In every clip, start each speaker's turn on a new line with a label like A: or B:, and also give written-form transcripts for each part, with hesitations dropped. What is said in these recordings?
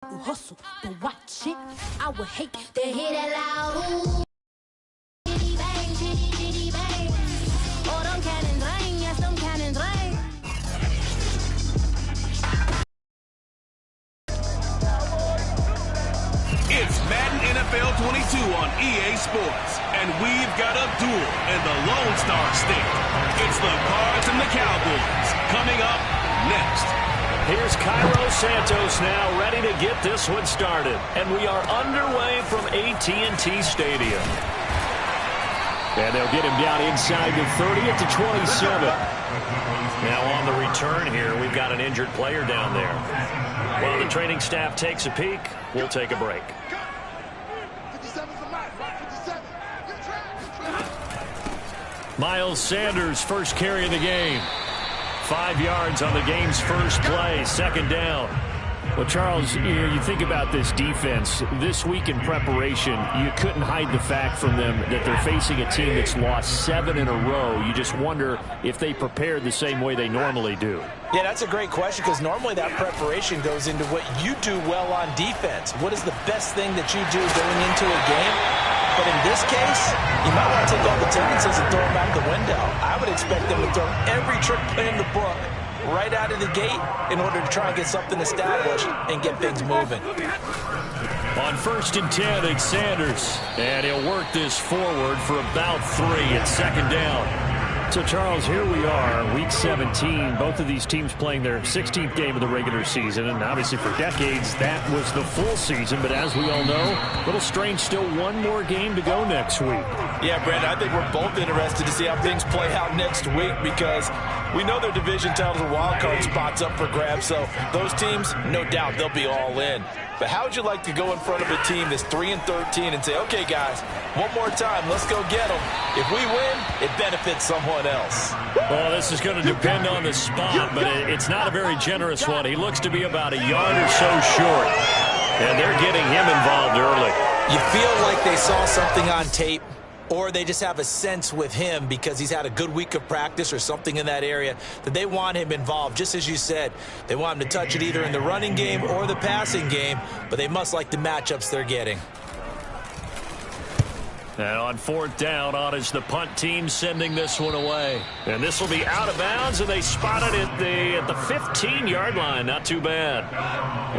A: hustle, but watch it. I would hate to hear that loud. Ooh. Chitty bang, chitty, chitty bang. Oh, them cannons ring, yes, them cannons ring.
B: It's Madden NFL 22 on EA Sports, and we've got a duel in the Lone Star State. It's the Cards and the Cowboys coming up next.
C: Here's Cairo Santos now, ready to get this one started. And we are underway from AT&T Stadium. And they'll get him down inside the 30 at the 27. Now on the return here, we've got an injured player down there. While the training staff takes a peek, we'll take a break. Miles Sanders, first carry of the game. 5 yards on the game's first play, second down. Well, Charles, you think about this defense. This week in preparation, you couldn't hide the fact from them that they're facing a team that's lost 7 in a row. You just wonder if they prepared the same way they normally do.
D: Yeah, that's a great question, because normally that preparation goes into what you do well on defense. What is the best thing that you do going into a game? But in this case, you might want to take all the tendencies and throw them out the window. I would expect them to throw every trick play in the book right out of the gate in order to try and get something established and get things moving.
C: On 1st and 10, it's Sanders. And he'll work this forward for about 3 at second down. So, Charles, here we are, Week 17. Both of these teams playing their 16th game of the regular season. And obviously for decades, that was the full season. But as we all know, a little strange, still one more game to go next week.
D: Yeah, Brandon, I think we're both interested to see how things play out next week, because we know their division titles and wild card spots up for grabs. So those teams, no doubt, they'll be all in. But how would you like to go in front of a team that's 3-13 and say, okay, guys, one more time, let's go get them. If we win, it benefits someone else.
C: Well, this is going to depend on the spot, but it's not a very generous one. He looks to be about a yard or so short, and they're getting him involved early.
D: You feel like they saw something on tape, or they just have a sense with him because he's had a good week of practice or something in that area that they want him involved. Just as you said, they want him to touch it either in the running game or the passing game, but they must like the matchups they're getting.
C: And on 4th down, on is the punt team sending this one away. And this will be out of bounds, and they spot it at the 15-yard line. Not too bad.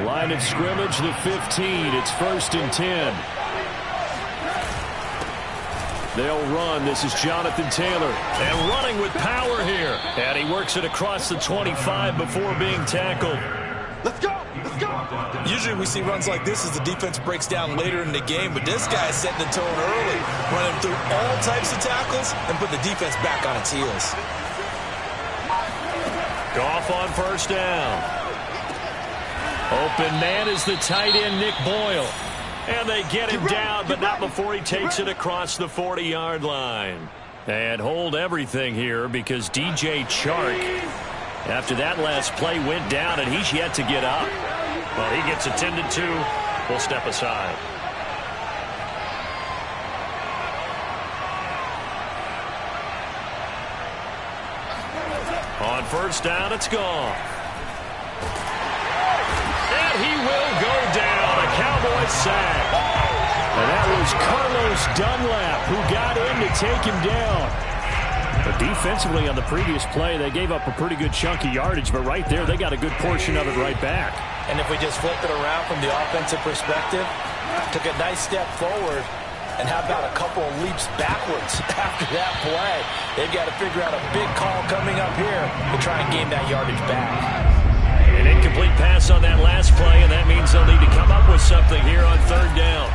C: Line of scrimmage, the 15. It's 1st and 10. They'll run. This is Jonathan Taylor. And running with power here. And he works it across the 25 before being tackled.
D: Let's go! Let's go! Usually we see runs like this as the defense breaks down later in the game, but this guy is setting the tone early, running through all types of tackles and put the defense back on its heels.
C: Goff on 1st down. Open man is the tight end, Nick Boyle. And they get him down, but not before he takes it across the 40-yard line. And hold everything here, because DJ Chark, after that last play, went down, and he's yet to get up. Well, he gets attended to. We'll step aside. On 1st down, it's gone. And he will go down. A Cowboys sack. And that was Carlos Dunlap who got in to take him down. But defensively on the previous play, they gave up a pretty good chunk of yardage, but right there, they got a good portion of it right back.
D: And if we just flip it around from the offensive perspective, took a nice step forward, and how about a couple of leaps backwards after that play? They've got to figure out a big call coming up here to try and gain that yardage back.
C: An incomplete pass on that last play, and that means they'll need to come up with something here on 3rd down.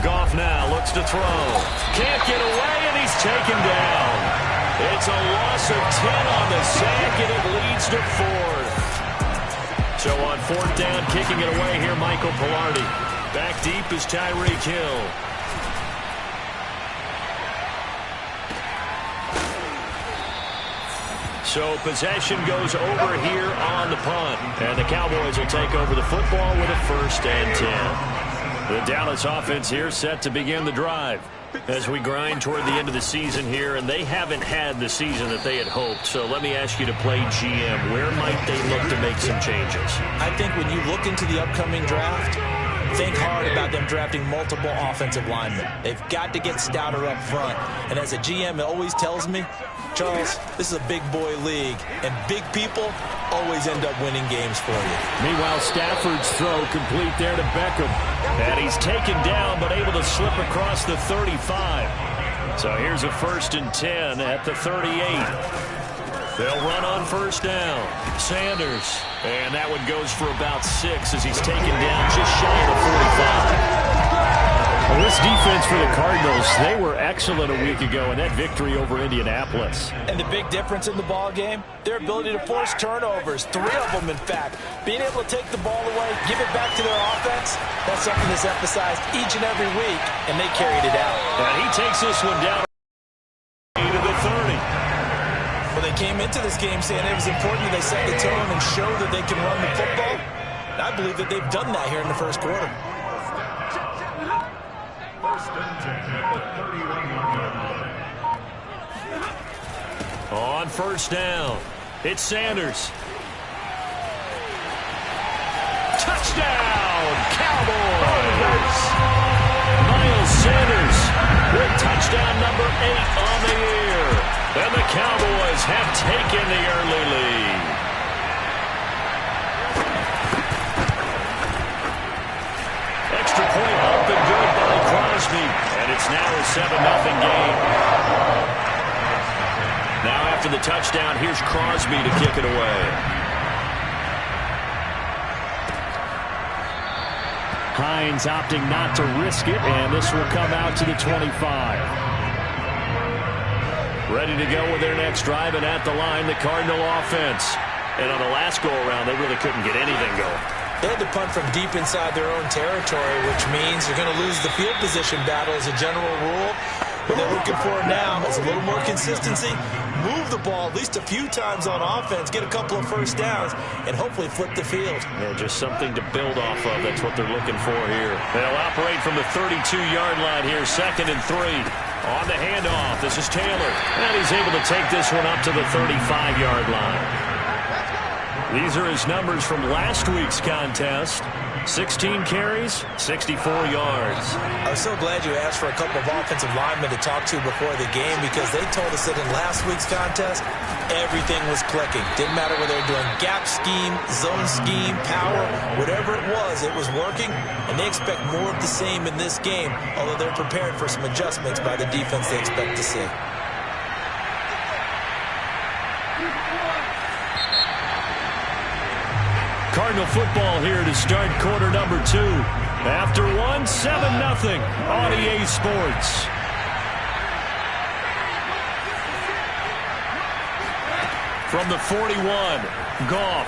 C: Goff now looks to throw. Can't get away, and he's taken down. It's a loss of 10 on the sack, and it leads to 4th. So on 4th down, kicking it away here, Michael Pilardi. Back deep is Tyreek Hill. So possession goes over here on the punt. And the Cowboys will take over the football with a 1st and 10. The Dallas offense here set to begin the drive. As we grind toward the end of the season here, and they haven't had the season that they had hoped. So let me ask you to play GM. Where might they look to make some changes?
D: I think when you look into the upcoming draft, think hard about them drafting multiple offensive linemen. They've got to get stouter up front. And as a GM, it always tells me, Charles, this is a big boy league, and big people always end up winning games for you.
C: Meanwhile, Stafford's throw complete there to Beckham. And he's taken down, but able to slip across the 35. So here's a 1st and 10 at the 38. They'll run on 1st down. Sanders. And that one goes for about 6 as he's taken down just shy of the 45. Well, this defense for the Cardinals, they were excellent a week ago in that victory over Indianapolis.
D: And the big difference in the ball game, their ability to force turnovers, 3 of them in fact. Being able to take the ball away, give it back to their offense, that's something that's emphasized each and every week, and they carried it out.
C: And he takes this one down to the 30.
D: Well, they came into this game saying it was important that they set the tone and show that they can run the football. And I believe that they've done that here in the first quarter.
C: On 1st down, it's Sanders. Touchdown, Cowboys! Miles Sanders with touchdown number 8 on the year. And the Cowboys have taken the early lead. Extra point up and good by Crosby. And it's now a 7-0 game. Now after the touchdown, here's Crosby to kick it away. Hines opting not to risk it, and this will come out to the 25. Ready to go with their next drive, and at the line, the Cardinal offense. And on the last go-around, they really couldn't get anything going.
D: They had to punt from deep inside their own territory, which means they're going to lose the field position battle as a general rule. What they're looking for now is a little more consistency, move the ball at least a few times on offense, get a couple of 1st downs, and hopefully flip the field.
C: Yeah, just something to build off of. That's what they're looking for here. They'll operate from the 32-yard line here, 2nd and 3. On the handoff, this is Taylor. And he's able to take this one up to the 35-yard line. These are his numbers from last week's contest. 16 carries, 64 yards.
D: I was so glad you asked for a couple of offensive linemen to talk to before the game, because they told us that in last week's contest, everything was clicking. Didn't matter whether they were doing gap scheme, zone scheme, power, whatever it was working, and they expect more of the same in this game, although they're prepared for some adjustments by the defense they expect to see.
C: Cardinal football here to start quarter number 2. After 1, 7-0 on EA Sports. From the 41, Goff.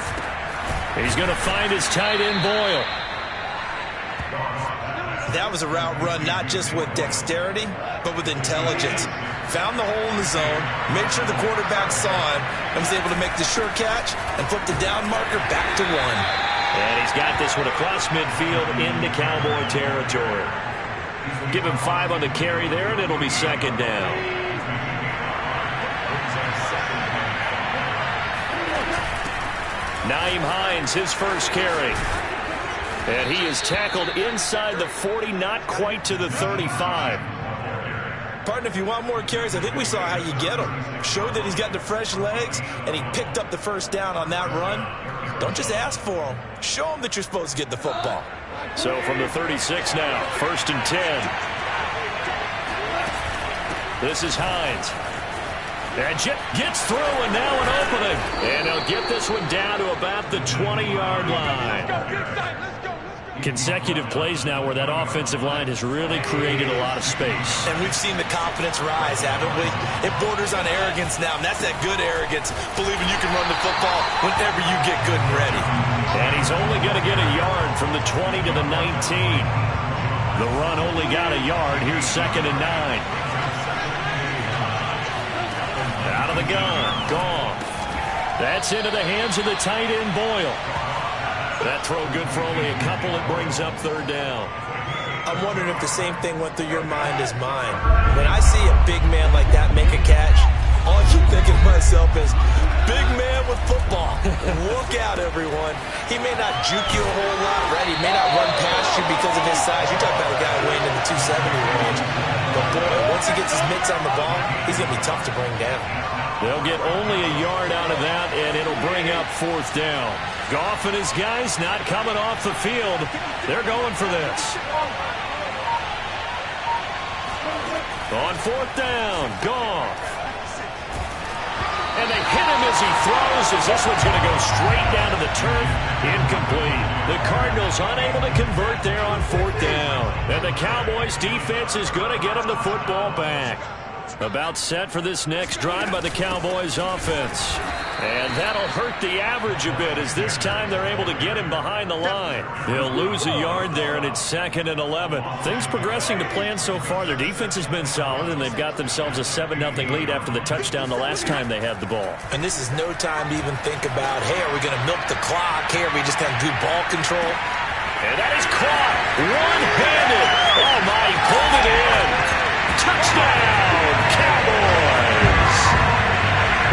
C: He's going to find his tight end, Boyle.
D: That was a route run not just with dexterity, but with intelligence. Found the hole in the zone, made sure the quarterback saw him, and was able to make the sure catch and flip the down marker back to 1.
C: And he's got this one across midfield into Cowboy territory. Give him 5 on the carry there, and it'll be 2nd down. Nyheim Hines, his first carry. And he is tackled inside the 40, not quite to the 35.
D: Partner, if you want more carries, I think we saw how you get them. Showed that he's got the fresh legs, and he picked up the 1st down on that run. Don't just ask for them. Show them that you're supposed to get the football.
C: So from the 36 now, 1st and 10. This is Hines. And gets through, and now an opening. And he'll get this one down to about the 20-yard line. Consecutive plays now where that offensive line has really created a lot of space.
D: And we've seen the confidence rise, haven't we? It borders on arrogance now, and that's that good arrogance, believing you can run the football whenever you get good and ready.
C: And he's only going to get a yard from the 20 to the 19. The run only got a yard. Here's 2nd and 9. Out of the gun, Goff. That's into the hands of the tight end, Boyle. That throw good for only a couple. It brings up 3rd down.
D: I'm wondering if the same thing went through your mind as mine. When I see a big man like that make a catch, all I keep thinking to myself is, big man with football. Look out, everyone. He may not juke you a whole lot, right? He may not run past you because of his size. You're talking about a guy weighing in the 270 range. But, boy, once he gets his mitts on the ball, he's going to be tough to bring down.
C: They'll get only a yard out of that, and it'll bring up 4th down. Goff and his guys not coming off the field. They're going for this. On 4th down, Goff. And they hit him as he throws, as this one's going to go straight down to the turf. Incomplete. The Cardinals unable to convert there on 4th down. And the Cowboys defense is going to get him the football back. About set for this next drive by the Cowboys offense. And that'll hurt the average a bit, as this time they're able to get him behind the line. They'll lose a yard there, and it's 2nd and 11. Things progressing to plan so far. Their defense has been solid, and they've got themselves a 7-0 lead after the touchdown the last time they had the ball.
D: And this is no time to even think about, hey, are we going to milk the clock? Hey, are we just going to do ball control?
C: And that is caught one-handed. Oh, my, he pulled it in. Touchdown, Cowboys!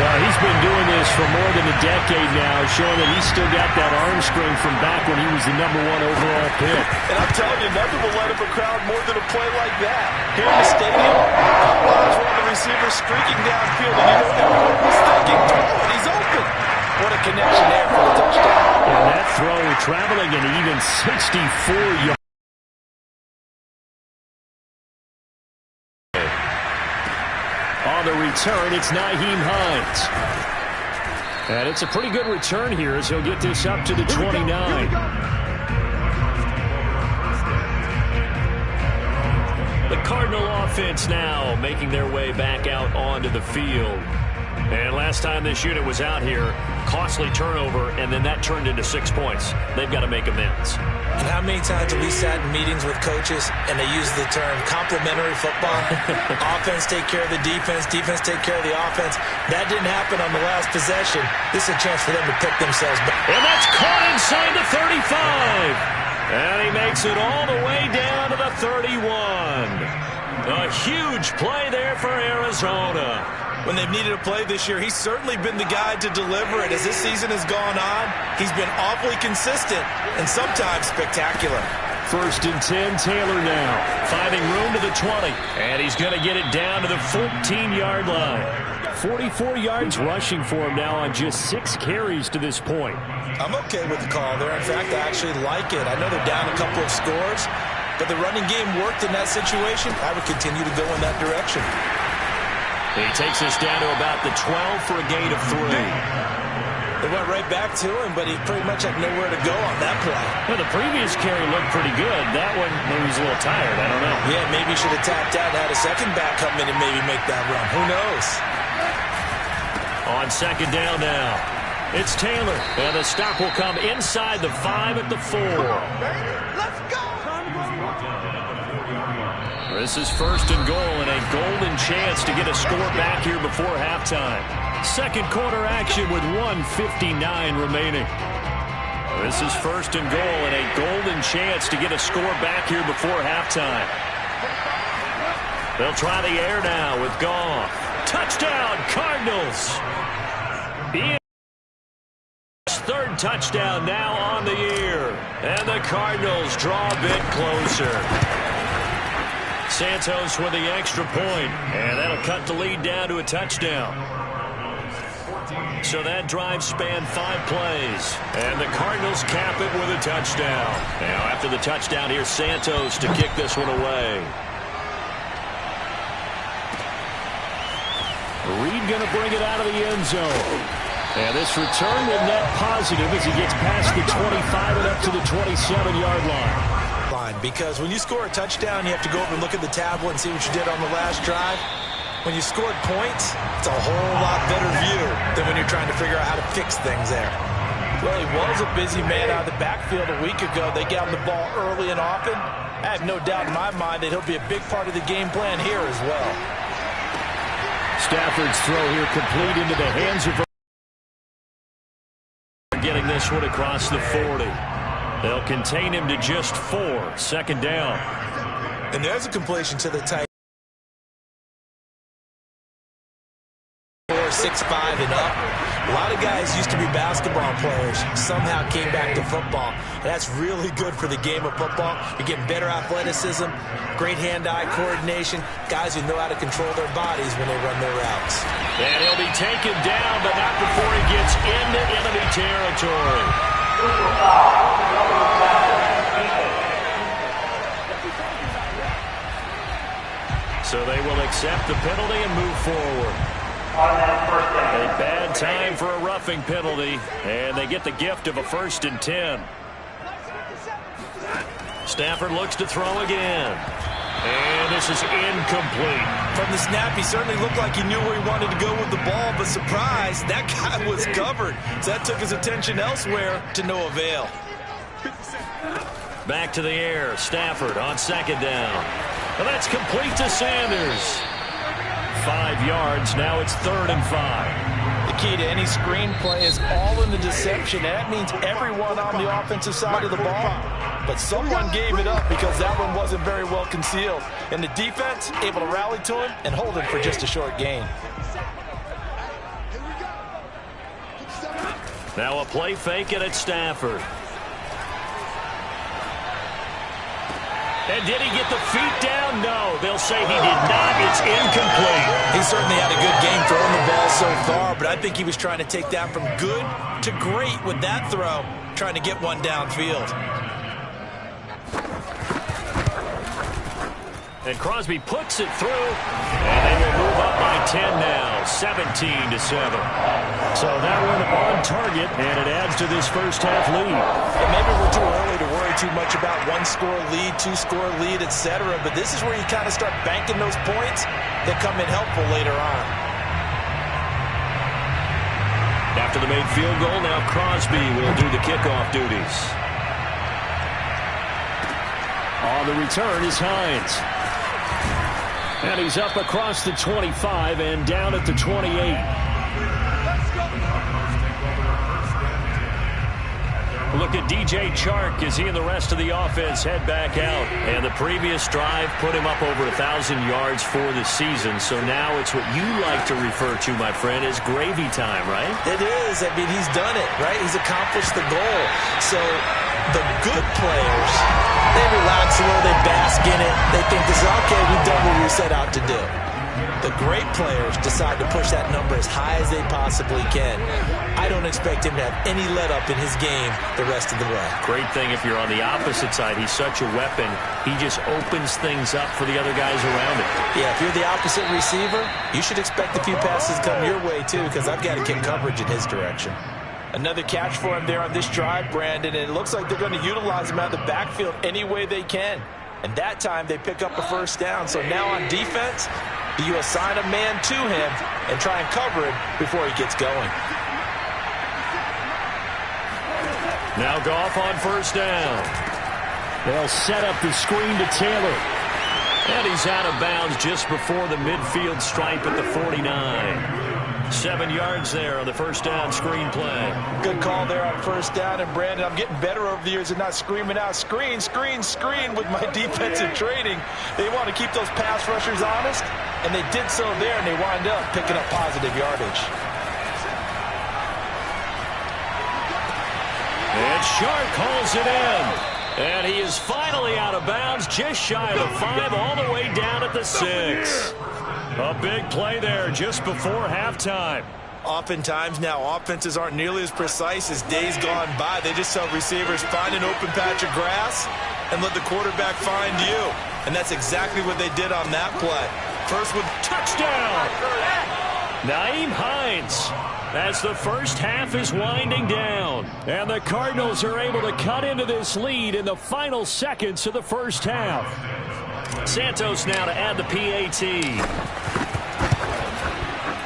C: Well, he's been doing this for more than a decade now, showing that he's still got that arm strength from back when he was the #1 overall pick.
E: And I'm telling you, nothing will light up a crowd more than a play like that. Here in the stadium, watch one of the receivers streaking downfield, and you know everyone was thinking, oh, he's open. What a connection there for the touchdown.
C: And that throw traveling an even 64 yards. On the return, it's Nyheim Hines. And it's a pretty good return here as he'll get this up to the 29. The Cardinal offense now making their way back out onto the field. And last time this unit was out here, costly turnover, and then that turned into 6 points. They've got to make amends.
D: And how many times have we sat in meetings with coaches and they use the term complementary football? Offense take care of the defense, defense take care of the offense. That didn't happen on the last possession. This is a chance for them to pick themselves back.
C: And that's caught inside the 35. And he makes it all the way down to the 31. A huge play there for Arizona.
D: When they've needed a play this year, he's certainly been the guy to deliver it. As this season has gone on, he's been awfully consistent and sometimes spectacular.
C: 1st and 10, Taylor now, finding room to the 20. And he's going to get it down to the 14-yard line. 44 yards rushing for him now on just 6 carries to this point.
D: I'm okay with the call there. In fact, I actually like it. I know they're down a couple of scores, but the running game worked in that situation. I would continue to go in that direction.
C: He takes us down to about the 12 for a gain of 3.
D: They went right back to him, but he pretty much had nowhere to go on that play.
C: Well, the previous carry looked pretty good. That one, maybe he's a little tired. I don't know.
D: Yeah, maybe he should have tapped out and had a second back come in and maybe make that run. Who knows?
C: On 2nd down now, it's Taylor. And the stop will come inside the 5 at the 4.
E: Let's go!
C: This is 1st and goal and a golden chance to get a score back here before halftime. 2nd quarter action with 1:59 remaining. This is 1st and goal and a golden chance to get a score back here before halftime. They'll try the air now with Goff. Touchdown, Cardinals! His 3rd touchdown now on the year. And the Cardinals draw a bit closer. Santos with the extra point, and that'll cut the lead down to a touchdown. So that drive spanned 5 plays, and the Cardinals cap it with a touchdown. Now after the touchdown, here's Santos to kick this one away. Reed going to bring it out of the end zone. And this return will net positive as he gets past the 25 and up to the 27-yard line.
D: Because when you score a touchdown, you have to go over and look at the tablet and see what you did on the last drive. When you scored points, it's a whole lot better view than when you're trying to figure out how to fix things there. Well, he was a busy man out of the backfield a week ago. They got him the ball early and often. I have no doubt in my mind that he'll be a big part of the game plan here as well.
C: Stafford's throw here complete into the hands of getting this one across the 40. They'll contain him to just 4. Second down.
D: And there's a completion to the tight. 6'5" and up. A lot of guys used to be basketball players, somehow came back to football. And that's really good for the game of football. You're getting better athleticism, great hand-eye coordination, guys who know how to control their bodies when they run their routes.
C: And he'll be taken down, but not before he gets into enemy territory. So they will accept the penalty and move forward. A bad time for a roughing penalty, and they get the gift of a 1st and 10. Stafford looks to throw again. And this is incomplete.
D: From the snap, he certainly looked like he knew where he wanted to go with the ball, but surprise, that guy was covered. So that took his attention elsewhere to no avail.
C: Back to the air. Stafford on 2nd down. And that's complete to Sanders. 5 yards. Now it's 3rd and 5.
D: The key to any screenplay is all in the deception. That means everyone on the offensive side of the ball. But someone gave it up because that one wasn't very well concealed. And the defense able to rally to him and hold him for just a short gain.
C: Now a play fake and it's Stafford. And did he get the feet down? No, they'll say he did not. It's incomplete.
D: He certainly had a good game throwing the ball so far, but I think he was trying to take that from good to great with that throw, trying to get one downfield.
C: And Crosby puts it through, and they will move up by 10 now, 17-7. So that one on target, and it adds to this first half lead.
D: And maybe we're too early to worry too much about 1-score lead, 2-score lead, etc. But this is where you kind of start banking those points that come in helpful later on.
C: After the made field goal, now Crosby will do the kickoff duties. On the return is Hines. And he's up across the 25 and down at the 28. Look at DJ Chark as he and the rest of the offense head back out. And the previous drive put him up over 1,000 yards for the season. So now it's what you like to refer to, my friend, as gravy time, right?
D: It is. I mean, he's done it, right? He's accomplished the goal. So the good players, they relax a little, they bask in it. They think this is, okay, we've done what we set out to do. The great players decide to push that number as high as they possibly can. I don't expect him to have any let-up in his game the rest of the way.
C: Great thing if you're on the opposite side. He's such a weapon. He just opens things up for the other guys around him.
D: Yeah, if you're the opposite receiver, you should expect a few passes come your way, too, because I've got to get coverage in his direction. Another catch for him there on this drive, Brandon, and it looks like they're going to utilize him out of the backfield any way they can. And that time they pick up a 1st down. So now on defense, you assign a man to him and try and cover him before he gets going.
C: Now Goff on 1st down. They'll set up the screen to Taylor. And he's out of bounds just before the midfield stripe at the 49. 7 yards there on the 1st down screen play.
D: Good call there on 1st down. And, Brandon, I'm getting better over the years at not screaming out, screen, screen, screen with my defensive training. They want to keep those pass rushers honest, and they did so there, and they wind up picking up positive yardage.
C: And Shark calls it in. And he is finally out of bounds, just shy of the 5, all the way down at the 6. A big play there just before halftime.
D: Oftentimes now offenses aren't nearly as precise as days gone by. They just tell receivers, find an open patch of grass and let the quarterback find you. And that's exactly what they did on that play. First one,
C: touchdown! Nyheim Hines, as the first half is winding down. And the Cardinals are able to cut into this lead in the final seconds of the first half. Santos now to add the PAT.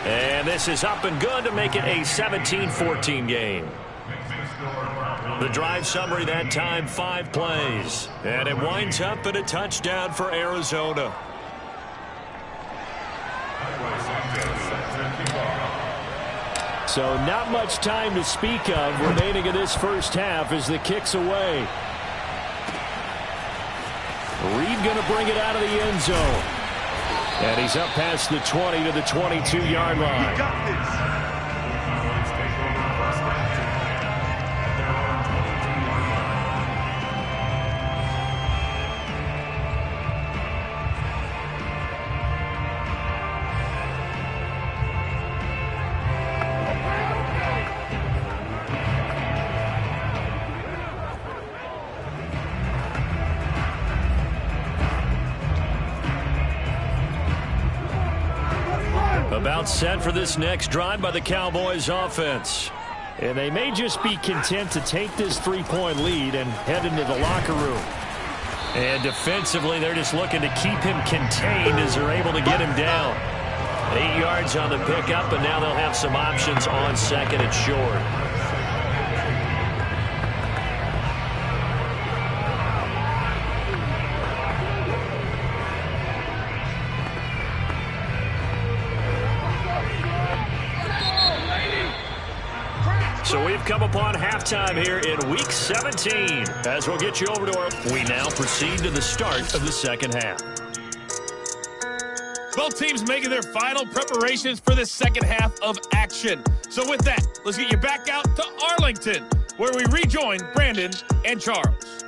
C: And this is up and good to make it a 17-14 game. The drive summary that time, 5 plays. And it winds up in a touchdown for Arizona. So not much time to speak of remaining in this first half as the kick's away. Reed going to bring it out of the end zone. And he's up past the 20 to the 22-yard line.
B: You got this.
C: About set for this next drive by the Cowboys offense. And they may just be content to take this 3-point lead and head into the locker room. And defensively, they're just looking to keep him contained as they're able to get him down. 8 yards on the pickup, and now they'll have some options on second and short. So we've come upon halftime here in Week 17. As we'll get you over to our... We now proceed to the start of the second half.
B: Both teams making their final preparations for the second half of action. So with that, let's get you back out to Arlington, where we rejoin Brandon and Charles.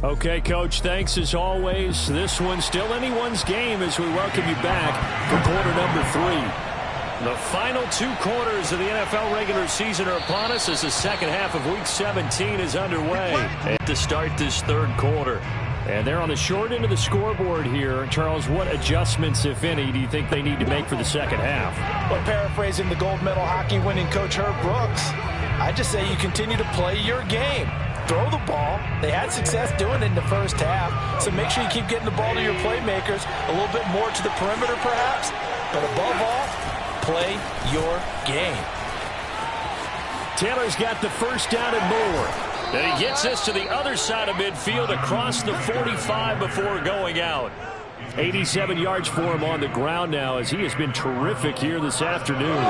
C: Okay, Coach, thanks as always. This one's still anyone's game as we welcome you back for quarter number 3. The final 2 quarters of the NFL regular season are upon us as the second half of Week 17 is underway. And to start this third quarter. And they're on the short end of the scoreboard here. Charles, what adjustments, if any, do you think they need to make for the second half?
D: Well, paraphrasing the gold medal hockey winning coach Herb Brooks, I just say you continue to play your game. Throw the ball. They had success doing it in the first half, so make sure you keep getting the ball to your playmakers, a little bit more to the perimeter perhaps, but above all, play your game.
C: Taylor's got the first down and more. And he gets this to the other side of midfield across the 45 before going out. 87 yards for him on the ground now as he has been terrific here this afternoon.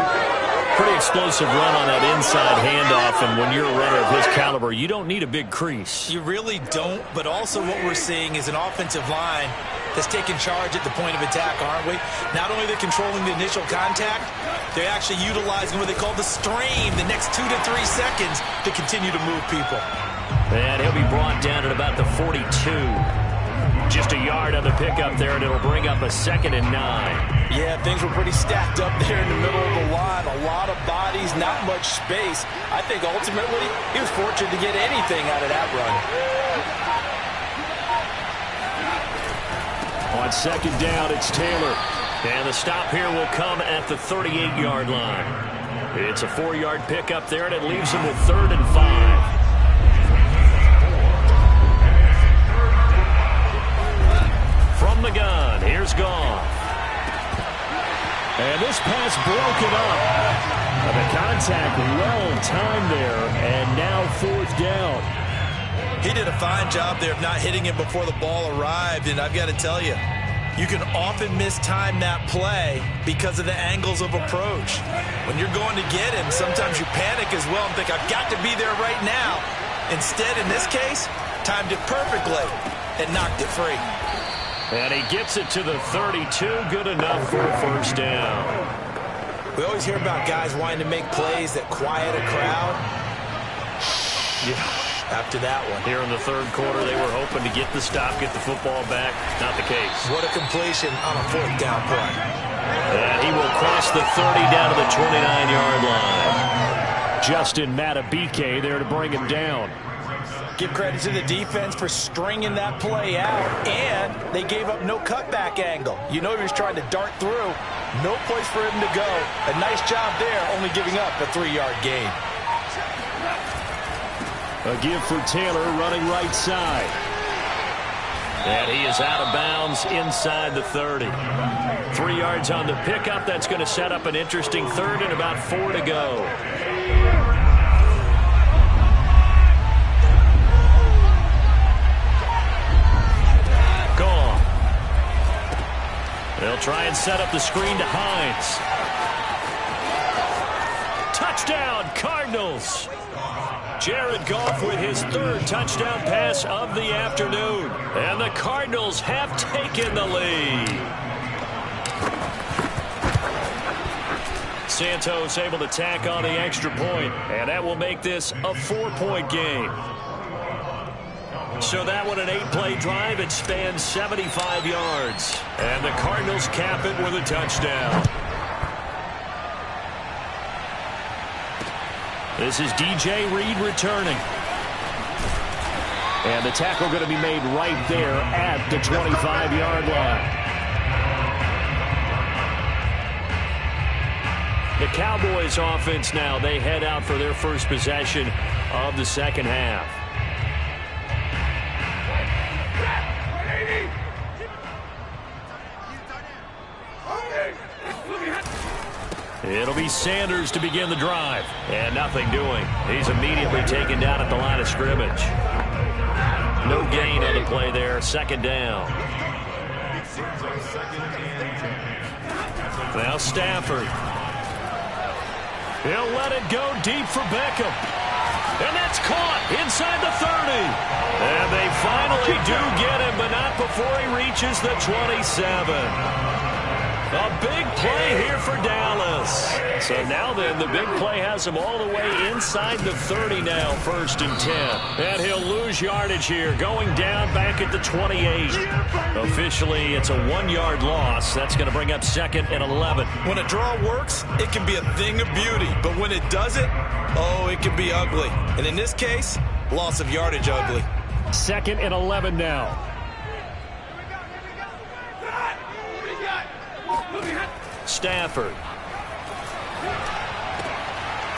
C: Pretty explosive run on that inside handoff, and when you're a runner of his caliber, you don't need a big crease.
D: You really don't, but also what we're seeing is an offensive line that's taking charge at the point of attack, aren't we? Not only are they controlling the initial contact, they're actually utilizing what they call the strain, the next 2 to 3 seconds to continue to move people.
C: And he'll be brought down at about the 42. Just a yard on the pickup there, and it'll bring up a 2nd and 9.
D: Yeah, things were pretty stacked up there in the middle of the line. A lot of bodies, not much space. I think ultimately he was fortunate to get anything out of that run.
C: On 2nd down, it's Taylor. And the stop here will come at the 38-yard line. It's a 4-yard pickup there, and it leaves him with 3rd and 5. From the gun, here's Goff. And this pass broken up. The contact well-timed there, and now 4th down.
D: He did a fine job there of not hitting him before the ball arrived, and I've got to tell you, you can often mistime that play because of the angles of approach. When you're going to get him, sometimes you panic as well and think, I've got to be there right now. Instead, in this case, timed it perfectly and knocked it free.
C: And he gets it to the 32, good enough for a 1st down.
D: We always hear about guys wanting to make plays that quiet a crowd. Yeah, after that one.
C: Here in the third quarter, they were hoping to get the stop, get the football back. Not the case.
D: What a completion on a 4th down play.
C: And he will cross the 30 down to the 29-yard line. Justin Matabike there to bring him down.
D: Give credit to the defense for stringing that play out, and they gave up no cutback angle. You know he was trying to dart through. No place for him to go. A nice job there, only giving up a 3-yard gain.
C: A give for Taylor running right side. And he is out of bounds inside the 30. 3 yards on the pickup. That's going to set up an interesting 3rd and about 4 to go. They'll try and set up the screen to Hines. Touchdown, Cardinals. Jared Goff with his third touchdown pass of the afternoon. And the Cardinals have taken the lead. Santos able to tack on the extra point, and that will make this a 4-point game. So that one an 8-play drive. It spans 75 yards. And the Cardinals cap it with a touchdown. This is DJ Reed returning. And the tackle going to be made right there at the 25-yard line. The Cowboys offense now, they head out for their first possession of the second half. It'll be Sanders to begin the drive. And nothing doing. He's immediately taken down at the line of scrimmage. No gain on the play there. Second down. Now Stafford. He'll let it go deep for Beckham. And that's caught inside the 30. And they finally do get him, but not before he reaches the 27. A big play here for Dallas. So now then, the big play has him all the way inside the 30 now, 1st and 10. And he'll lose yardage here, going down back at the 28. Officially, it's a 1-yard loss. That's going to bring up 2nd and 11.
D: When a draw works, it can be a thing of beauty. But when it doesn't, oh, it can be ugly. And in this case, loss of yardage ugly.
C: 2nd and 11 now. Stafford.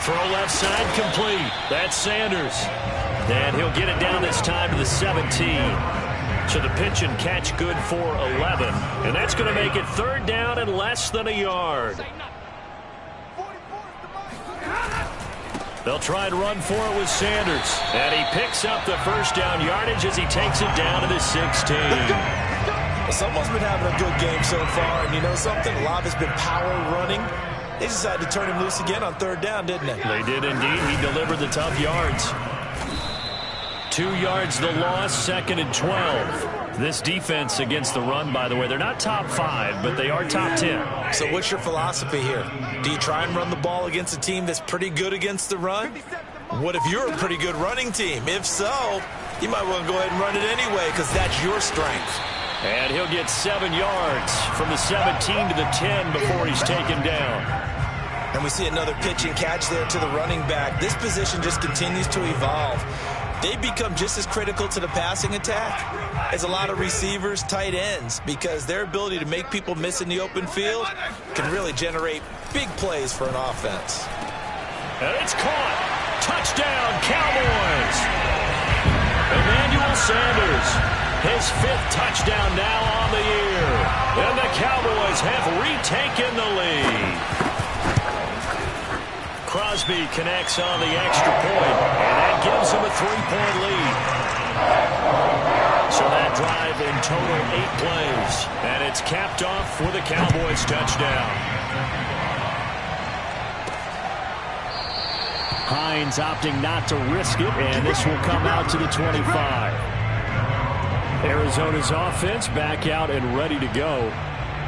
C: Throw left side complete. That's Sanders. And he'll get it down this time to the 17. So the pitch and catch good for 11. And that's going to make it 3rd down and less than a yard. They'll try and run for it with Sanders. And he picks up the 1st down yardage as he takes it down to the 16.
D: Well, someone's been having a good game so far, and you know something? A lot of it's been power running. They decided to turn him loose again on 3rd down, didn't they?
C: They did indeed. He delivered the tough yards. 2 yards the loss, 2nd and 12. This defense against the run, by the way, they're not top 5, but they are top 10.
D: So what's your philosophy here? Do you try and run the ball against a team that's pretty good against the run? What if you're a pretty good running team? If so, you might want to go ahead and run it anyway because that's your strength.
C: And he'll get 7 yards from the 17 to the 10 before he's taken down.
D: And we see another pitch and catch there to the running back. This position just continues to evolve. They become just as critical to the passing attack as a lot of receivers, tight ends, because their ability to make people miss in the open field can really generate big plays for an offense.
C: And it's caught. Touchdown, Cowboys. Emmanuel Sanders. His 5th touchdown now on the year. And the Cowboys have retaken the lead. Crosby connects on the extra point, and that gives him a 3-point lead. So that drive in total 8 plays, and it's capped off with a Cowboys touchdown. Hines opting not to risk it, and this will come out to the 25. Arizona's offense back out and ready to go.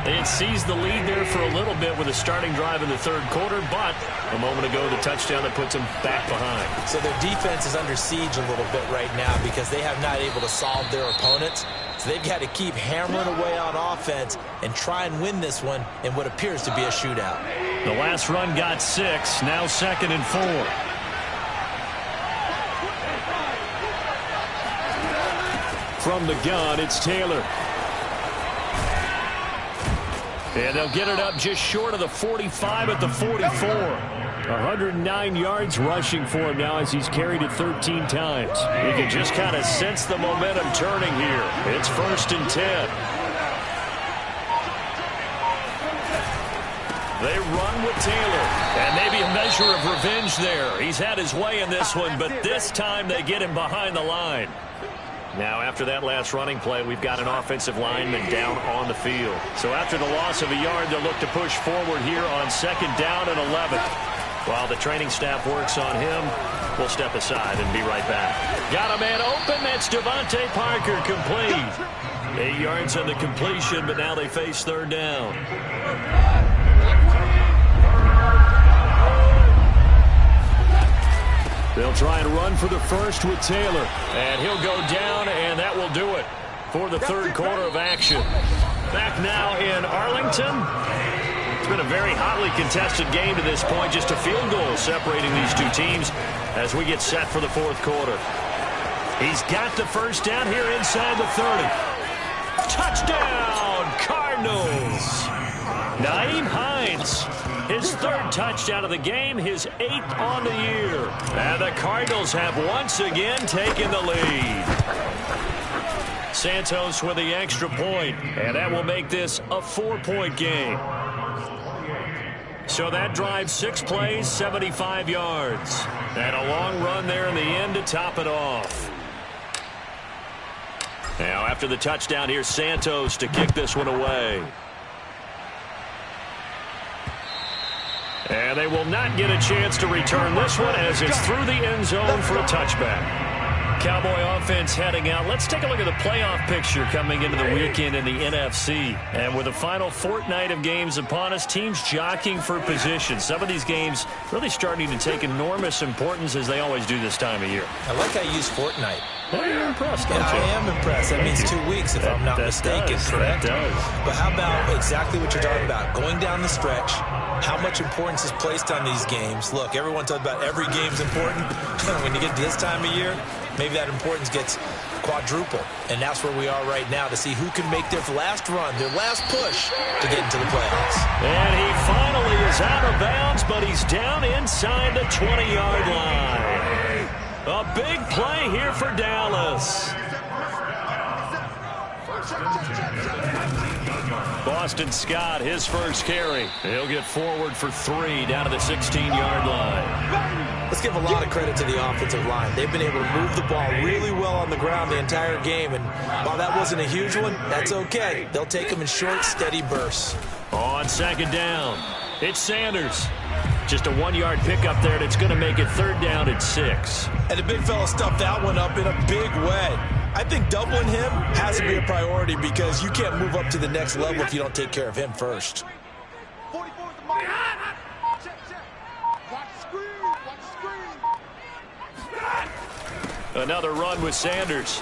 C: It seized the lead there for a little bit with a starting drive in the 3rd quarter, but a moment ago the touchdown that puts them back behind.
D: So their defense is under siege a little bit right now because they have not able to solve their opponents. So they've got to keep hammering away on offense and try and win this one in what appears to be a shootout.
C: The last run got 6, now 2nd and 4. From the gun, it's Taylor. And they'll get it up just short of the 45 at the 44. 109 yards rushing for him now as he's carried it 13 times. You can just kind of sense the momentum turning here. It's 1st and 10. They run with Taylor. And maybe a measure of revenge there. He's had his way in this one, but this time they get him behind the line. Now, after that last running play, we've got an offensive lineman down on the field. So after the loss of a yard, they'll look to push forward here on second down and 11. While the training staff works on him, we'll step aside and be right back. Got a man open. That's Devontae Parker, complete. 8 yards on the completion, but now they face third down. They'll try and run for the first with Taylor. And he'll go down, and that will do it for the third quarter of action. Back now in Arlington. It's been a very hotly contested game to this point. Just a field goal separating these two teams as we get set for the fourth quarter. He's got the first down here inside the 30. Touchdown, Cardinals. Nyheim Hines, his third touchdown of the game, his 8th on the year. And the Cardinals have once again taken the lead. Santos with the extra point, and that will make this a 4-point game. So that drives 6 plays, 75 yards. And a long run there in the end to top it off. Now after the touchdown, here's Santos to kick this one away. And they will not get a chance to return this one as it's through the end zone for a touchback. Cowboy offense heading out. Let's take a look at the playoff picture coming into the weekend in the NFC. And with the final fortnight of games upon us, teams jockeying for position. Some of these games really starting to take enormous importance as they always do this time of year.
D: I like how you use fortnight.
C: Well, you're impressed, don't you?
D: I am impressed. That means 2 weeks, if I'm not mistaken, correct?
C: That does.
D: But how about exactly what you're talking about? Going down the stretch, how much importance is placed on these games. Look, everyone talks about every game's important. When you get to this time of year, maybe that importance gets quadruple. And that's where we are right now to see who can make their last run, their last push to get into the playoffs.
C: And he finally is out of bounds, but he's down inside the 20-yard line. A big play here for Dallas. Boston Scott, his first carry. He'll get forward for 3 down to the 16-yard line.
D: Let's give a lot of credit to the offensive line. They've been able to move the ball really well on the ground the entire game. And while that wasn't a huge one, that's okay. They'll take them in short, steady bursts.
C: On second down, it's Sanders. Just a 1-yard pickup there, and it's going to make it third down at 6.
D: And the big fella stuffed that one up in a big way. I think doubling him has to be a priority because you can't move up to the next level if you don't take care of him first.
C: Another run with Sanders.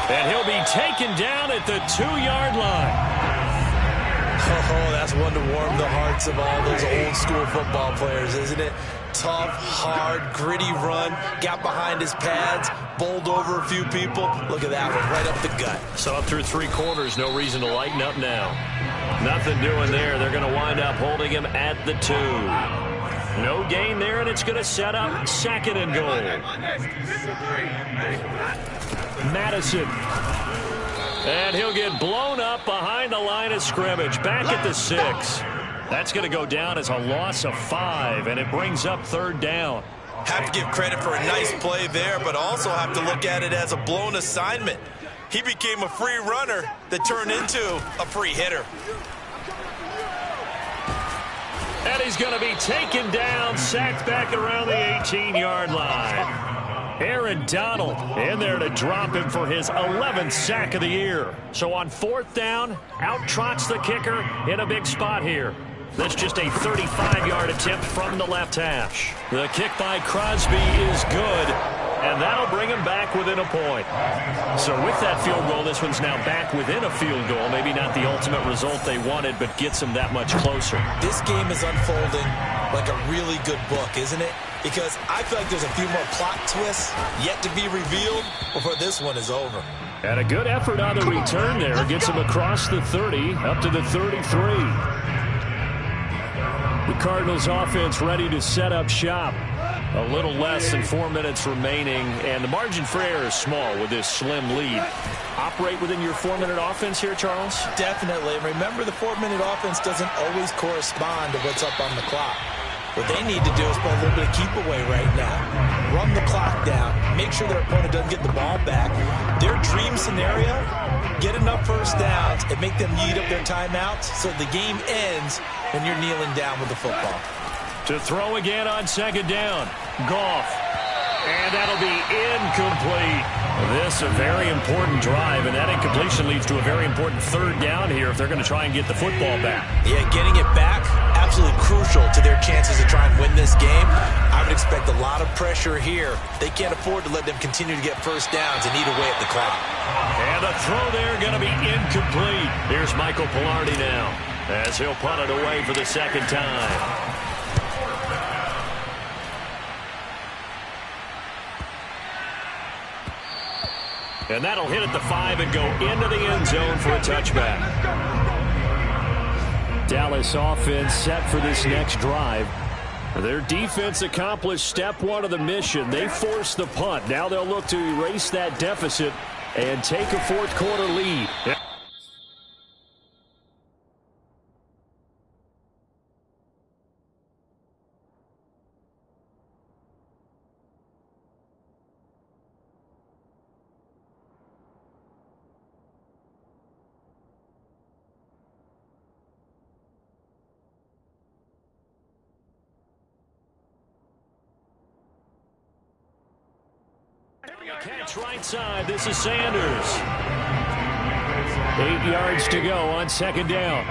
C: And he'll be taken down at the 2-yard line.
D: Oh, that's one to warm the hearts of all those old-school football players, isn't it? Tough, hard, gritty run, got behind his pads, bowled over a few people. Look at that one, right up the gut.
C: So up through 3 quarters, no reason to lighten up now. Nothing doing there. They're going to wind up holding him at the 2. No gain there, and it's going to set up second and goal. Madison. And he'll get blown up behind the line of scrimmage. Back at the 6. That's going to go down as a loss of 5, and it brings up third down.
D: Have to give credit for a nice play there, but also have to look at it as a blown assignment. He became a free runner that turned into a free hitter.
C: And he's going to be taken down, sacked back around the 18-yard line. Aaron Donald in there to drop him for his 11th sack of the year. So on fourth down, out trots the kicker in a big spot here. That's just a 35-yard attempt from the left hash. The kick by Crosby is good, and that'll bring him back within a point. So with that field goal, this one's now back within a field goal. Maybe not the ultimate result they wanted, but gets them that much closer.
D: This game is unfolding like a really good book, isn't it? Because I feel like there's a few more plot twists yet to be revealed before this one is over.
C: And a good effort on the return there. Gets him across the 30, up to the 33. The Cardinals offense ready to set up shop. A little less than 4 minutes remaining, and the margin for error is small with this slim lead. Operate within your 4-minute offense here, Charles?
D: Definitely. And remember, the 4-minute offense doesn't always correspond to what's up on the clock. What they need to do is play a little bit of keep away right now. Run the clock down. Make sure their opponent doesn't get the ball back. Their dream scenario, get enough first downs and make them eat up their timeouts so the game ends when you're kneeling down with the football.
C: To throw again on second down. Goff. And that'll be incomplete. This a very important drive, and that incompletion leads to a very important third down here if they're going to try and get the football back.
D: Yeah, getting it back, absolutely crucial to their chances to try and win this game. I would expect a lot of pressure here. They can't afford to let them continue to get first downs and eat away at the clock.
C: And the throw there going to be incomplete. Here's Michael Pilardi now as he'll punt it away for the second time. And that'll hit at the 5 and go into the end zone for a touchback. Dallas offense set for this next drive. Their defense accomplished step one of the mission. They forced the punt. Now they'll look to erase that deficit and take a fourth quarter lead. Catch right side. This is Sanders. 8 yards to go on second down.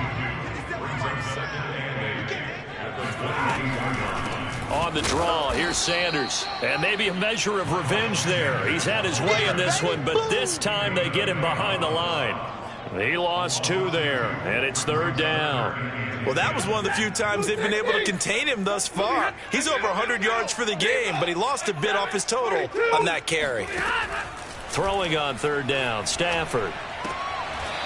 C: On the draw, here's Sanders. And maybe a measure of revenge there. He's had his way in this one, but this time they get him behind the line. He lost 2 there, and it's third down.
D: Well, that was one of the few times they've been able to contain him thus far. He's over 100 yards for the game, but he lost a bit off his total on that carry.
C: Throwing on third down, Stafford.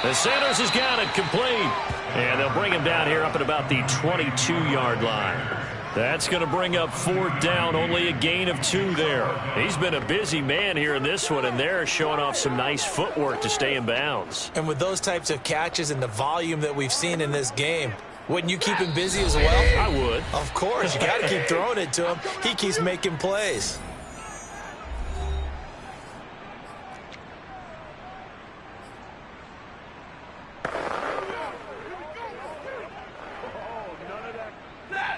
C: And Sanders has got it complete. And they'll bring him down here up at about the 22-yard line. That's going to bring up fourth down, only a gain of 2 there. He's been a busy man here in this one, and they're showing off some nice footwork to stay in bounds.
D: And with those types of catches and the volume that we've seen in this game, wouldn't you keep him busy as well?
C: I would.
D: Of course. You got to keep throwing it to him. He keeps making plays.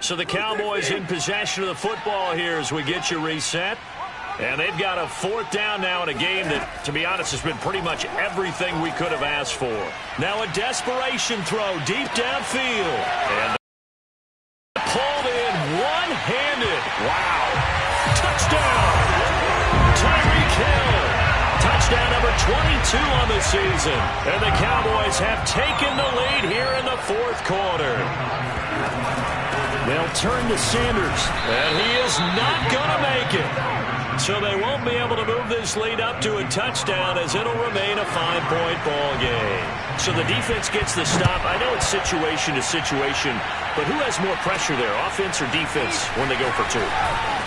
C: So the Cowboys in possession of the football here as we get you reset. And they've got a fourth down now in a game that, to be honest, has been pretty much everything we could have asked for. Now a desperation throw deep downfield. And pulled in one-handed. Wow. Touchdown. Tyreek Hill. Touchdown number 22 on the season. And the Cowboys have taken the lead here in the fourth quarter. They'll turn to Sanders, and he is not going to make it. So they won't be able to move this lead up to a touchdown as it'll remain a 5-point ball game. So the defense gets the stop. I know it's situation to situation, but who has more pressure there, offense or defense, when they go for 2?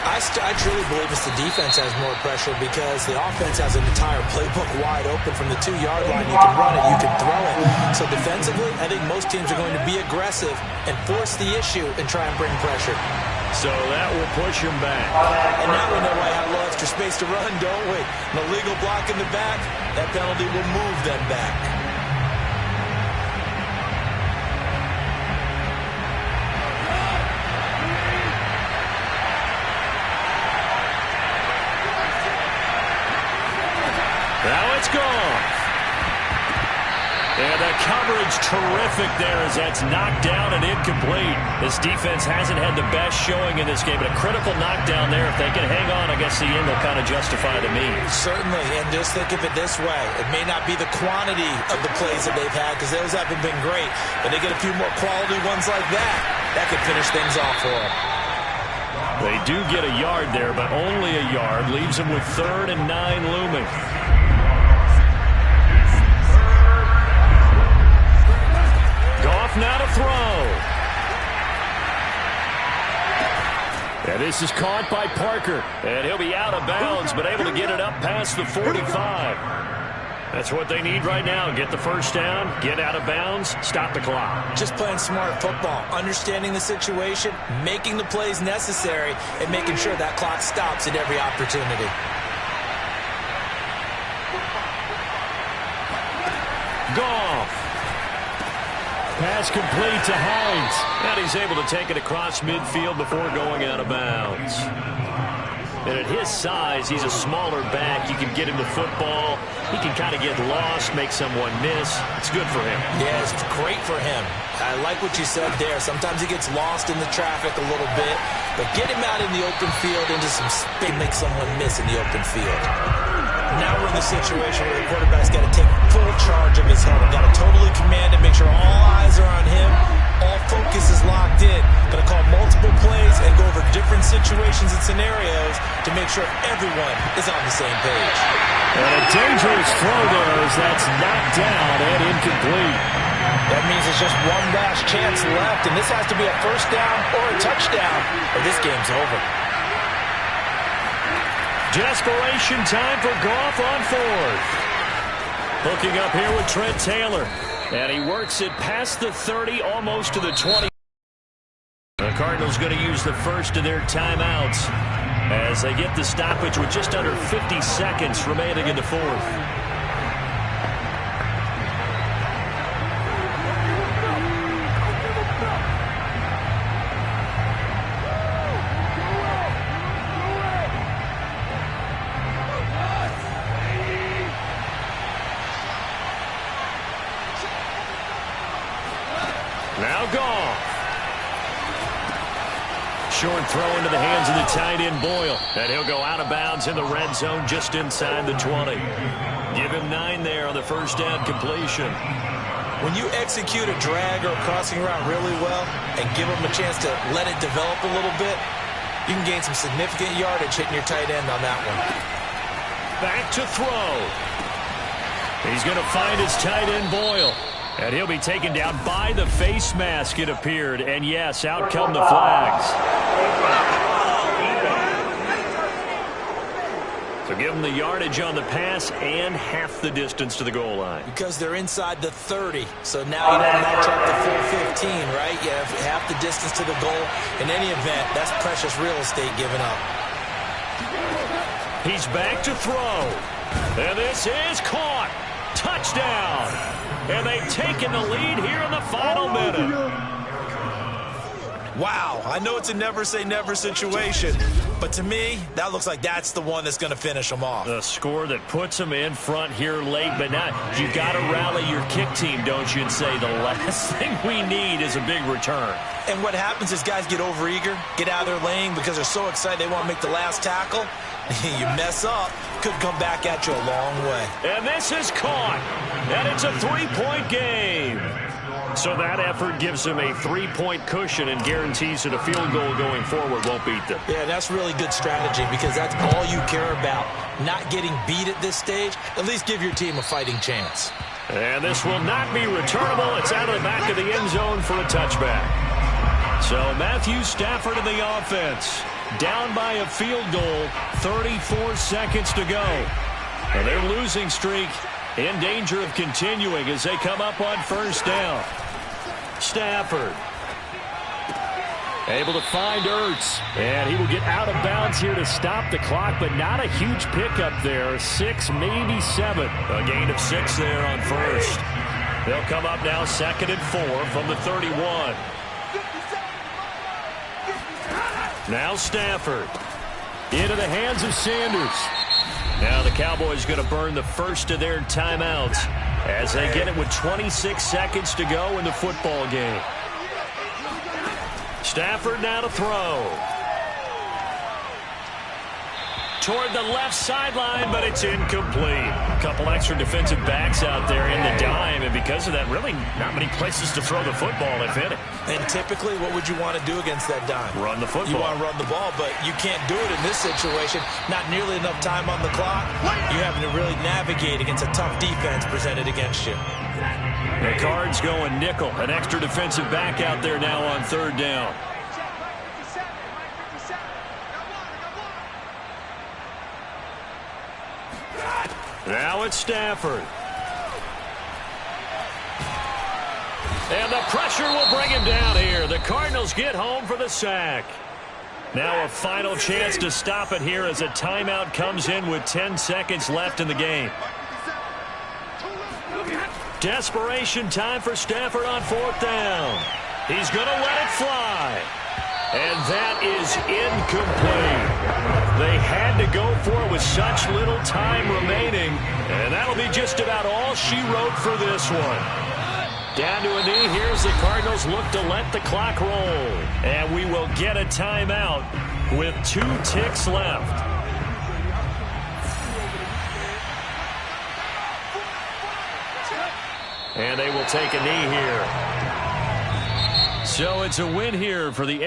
D: I truly believe it's the defense has more pressure because the offense has an entire playbook wide open from the 2-yard line. You can run it, you can throw it. So defensively, I think most teams are going to be aggressive and force the issue and try and bring pressure.
C: So that will push him back.
D: And now we know why I have a little extra space to run, don't we? An illegal block in the back, that penalty will move them back.
C: Now it's gone. And the coverage terrific there as that's knocked down and incomplete. This defense hasn't had the best showing in this game, but a critical knockdown there. If they can hang on, I guess the end will kind of justify the means.
D: Certainly, and just think of it this way. It may not be the quantity of the plays that they've had because those haven't been great, but they get a few more quality ones like that. That could finish things off for them.
C: They do get a yard there, but only a yard. Leaves them with 3rd and 9 looming. Goff now to throw. And this is caught by Parker. And he'll be out of bounds, but able to get it up past the 45. That's what they need right now. Get the first down, get out of bounds, stop the clock.
D: Just playing smart football, understanding the situation, making the plays necessary, and making sure that clock stops at every opportunity.
C: Goff. Pass complete to Hines. And he's able to take it across midfield before going out of bounds. And at his size, he's a smaller back. You can get him the football. He can kind of get lost, make someone miss. It's good for him.
D: Yeah, it's great for him. I like what you said there. Sometimes he gets lost in the traffic a little bit, but get him out in the open field into some space, make someone miss in the open field. Now we're in the situation where the quarterback's got to take full charge of his huddle. Got to totally command it, make sure all eyes are on him. All focus is locked in. Going to call multiple plays and go over different situations and scenarios to make sure everyone is on the same page.
C: And a dangerous throw there as that's knocked down and incomplete.
D: That means it's just one last chance left, and this has to be a first down or a touchdown, or this game's over.
C: Desperation time for Goff on fourth. Hooking up here with Trent Taylor. And he works it past the 30, almost to the 20. The Cardinals going to use the first of their timeouts as they get the stoppage with just under 50 seconds remaining in the fourth. Now Goff. Short throw into the hands of the tight end Boyle. And he'll go out of bounds in the red zone just inside the 20. Give him 9 there on the first down completion.
D: When you execute a drag or a crossing route really well and give him a chance to let it develop a little bit, you can gain some significant yardage hitting your tight end on that one.
C: Back to throw. He's going to find his tight end Boyle. And he'll be taken down by the face mask, it appeared. And yes, out come the flags. So give them the yardage on the pass and half the distance to the goal line.
D: Because they're inside the 30. So now you don't match up the full 15, right? You have half the distance to the goal. In any event, that's precious real estate given up.
C: He's back to throw. And this is caught. Touchdown. And they've taken the lead here in the final minute.
D: Wow, I know it's a never-say-never situation, but to me, that looks like that's the one that's going to finish them off.
C: The score that puts them in front here late, but now you got to rally your kick team, don't you, and say the last thing we need is a big return.
D: And what happens is guys get overeager, get out of their lane because they're so excited they want to make the last tackle. You mess up, could come back at you a long way.
C: And this is caught, and it's a 3-point game. So that effort gives them a 3-point cushion and guarantees that a field goal going forward won't beat them.
D: Yeah, that's really good strategy because that's all you care about. Not getting beat at this stage, at least give your team a fighting chance.
C: And this will not be returnable. It's out of the back of the end zone for a touchback. So Matthew Stafford in the offense. Down by a field goal, 34 seconds to go. And their losing streak in danger of continuing as they come up on first down. Stafford able to find Ertz, and he will get out of bounds here to stop the clock, but not a huge pickup there. 6, maybe 7. A gain of 6 there on first. They'll come up now 2nd and 4 from the 31. Now Stafford into the hands of Sanders. Now the Cowboys going to burn the first of their timeouts as they get it with 26 seconds to go in the football game. Stafford now to throw. Toward the left sideline, but it's incomplete. A couple extra defensive backs out there in the dime, and because of that, really not many places to throw the football, if any.
D: And typically, what would you want to do against that dime?
C: Run the football.
D: You want to run the ball, but you can't do it in this situation. Not nearly enough time on the clock. You're having to really navigate against a tough defense presented against you.
C: The Cards going nickel. An extra defensive back out there now on third down. Now it's Stafford. And the pressure will bring him down here. The Cardinals get home for the sack. Now a final chance to stop it here as a timeout comes in with 10 seconds left in the game. Desperation time for Stafford on 4th down. He's going to let it fly. And that is incomplete. They had to go for it with such little time remaining. And that'll be just about all she wrote for this one. Down to a knee. Here's the Cardinals look to let the clock roll. And we will get a timeout with 2 ticks left. And they will take a knee here. So it's a win here for the